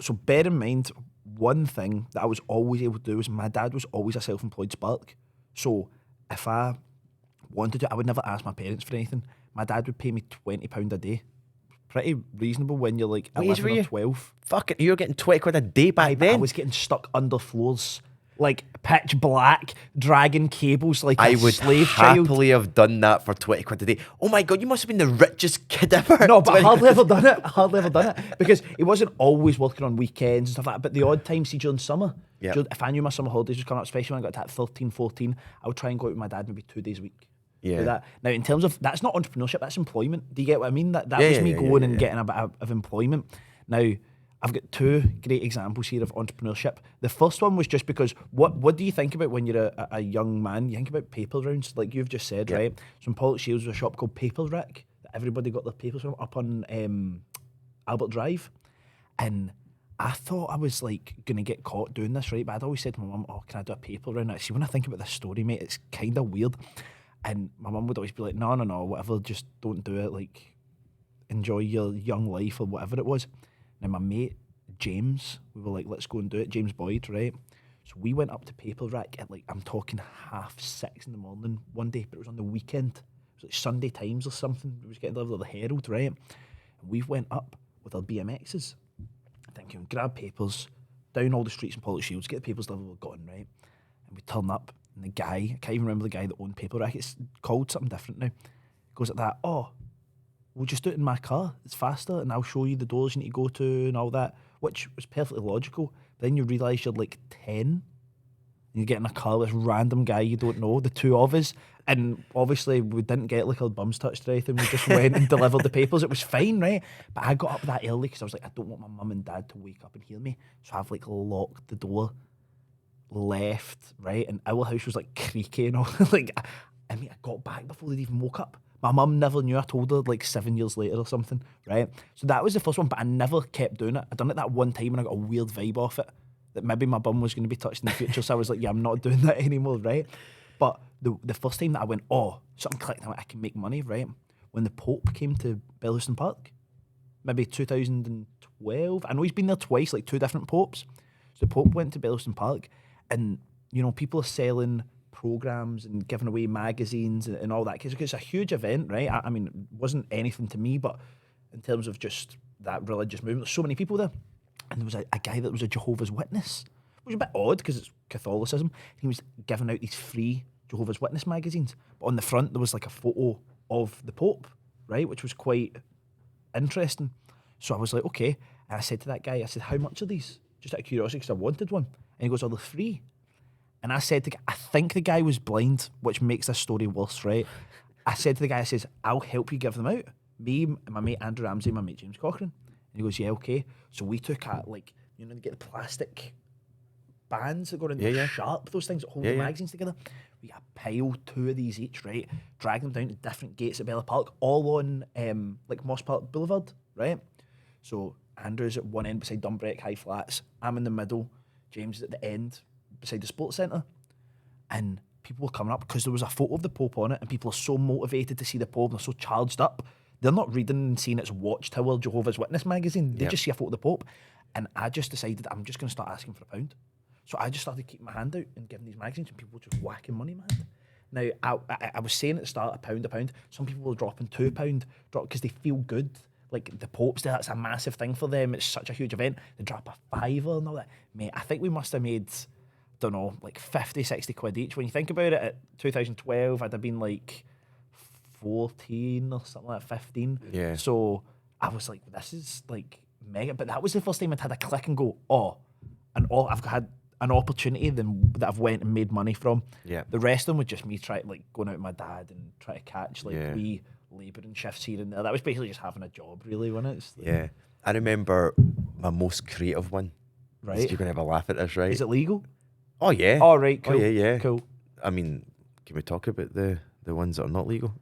So bear in mind, one thing that I was always able to do was my dad was always a self-employed spark. So if I wanted to, I would never ask my parents for anything. My dad would pay me £20 a day. Pretty reasonable when you're like What age 11 were or you? 12. Fucking, you were getting 20 quid a day back I then. was getting stuck under floors, like pitch black, dragging cables like I a would slave child. happily have done that for 20 quid a day. Oh my God, you must have been the richest kid ever. No, but 20 hardly quid. ever done it. Hardly ever done it. Because he wasn't always working on weekends and stuff like that. But the odd time, see, during summer, Yeah. if I knew my summer holidays was coming up, especially when I got to that 13, 14, I would try and go out with my dad maybe 2 days a week. Yeah. Do that. Now, in terms of, that's not entrepreneurship, that's employment. Do you get what I mean? That Yeah, was yeah, me yeah, going yeah, and yeah. getting a bit of employment. Now, I've got two great examples here of entrepreneurship. The first one was just because, what do you think about when you're a young man? You think about paper rounds, like you've just said, Yeah. right? So in Pollock Shields was a shop called Paper Rick, that everybody got their papers from, up on Albert Drive. And I thought I was like going to get caught doing this, right? But I'd always said to my mum, oh, can I do a paper round? See, when I think about this story, mate, it's kind of weird. And my mum would always be like, no, whatever, just don't do it. Like, enjoy your young life or whatever it was. Now, my mate, James, we were like, let's go and do it. James Boyd, right? So we went up to Paper Rack at like, I'm talking 6:30 in the morning one day, but it was on the weekend. It was like Sunday Times or something. It was getting delivered to the Herald, right? And we went up with our BMXs, thinking, grab papers, down all the streets in Pollock Shields, get the papers delivered, we're gone, right? And we turn up, and the guy, I can't even remember the guy that owned Paper Rack, it's called something different now, goes like that, oh, we'll just do it in my car, it's faster, and I'll show you the doors you need to go to and all that, which was perfectly logical. Then you realise you're like 10, and you get in a car with this random guy you don't know, the two of us, and obviously we didn't get like our bums touched or anything, we just went and delivered the papers, it was fine, right? But I got up that early because I was like, I don't want my mum and dad to wake up and hear me, so I've like locked the door, left, right, and our house was like creaky and all. Like, I mean, I got back before they'd even woke up. My mum never knew. I told her like 7 years later or something, right? So that was the first one, but I never kept doing it. I done it that one time and I got a weird vibe off it that maybe my bum was going to be touched in the future. So I was like, yeah, I'm not doing that anymore, right? But the first time that I went, oh, something clicked, I went, I can make money, right? When the Pope came to Belliston Park, maybe 2012. I know he's been there twice, like two different popes. So the Pope went to Belliston Park, and you know, people are selling programs and giving away magazines and all that, because it's a huge event, right? I mean, it wasn't anything to me, but in terms of just that religious movement, there's so many people there. And there was a guy that was a Jehovah's Witness, which was a bit odd because it's Catholicism. He was giving out these free Jehovah's Witness magazines, but on the front there was like a photo of the Pope, right, which was quite interesting. So I was like, okay. And I said to that guy, I said, how much are these? Just out of curiosity, because I wanted one. And he goes, oh, they're free. And I said to the guy, I think the guy was blind, which makes this story worse, right? I said to the guy, I says, I'll help you give them out. Me, my mate Andrew Ramsey, my mate James Cochran. And he goes, yeah, okay. So we took out, like, you know, they get the plastic bands that go in there, sharp, those things that hold the magazines together. We got a pile, 2 of these each, right? Drag them down to different gates at Bella Park, all on, like, Moss Park Boulevard, right? So Andrew's at one end beside Dumbreck High Flats. I'm in the middle. James is at the end beside the sports centre. And people were coming up because there was a photo of the Pope on it, and people are so motivated to see the Pope, and they're so charged up. They're not reading and seeing it's Watchtower Jehovah's Witness magazine. They just see a photo of the Pope. And I just decided I'm just going to start asking for £1. So I just started keeping my hand out and giving these magazines, and people were just whacking money in my hand. Now, I was saying at the start, £1. Some people were dropping £2, because they feel good. Like the Pope's there, that's a massive thing for them. It's such a huge event. They drop a £5 and all that. Mate, I think we must have made, don't know, like 50, 60 quid each. When you think about it, at 2012, I'd have been like 14 or something like that, 15. Yeah. So I was like, this is like mega. But that was the first time I'd had a click and go, oh, I've had an opportunity that I've went and made money from. Yeah. The rest of them was just me going out with my dad and trying to catch wee labouring shifts here and there. That was basically just having a job, really, wasn't it? Yeah. I remember my most creative one. Right. You're going to have a laugh at this, right? Is it legal? Oh, yeah. Oh, right, cool. Oh, yeah. Cool. I mean, can we talk about the ones that are not legal?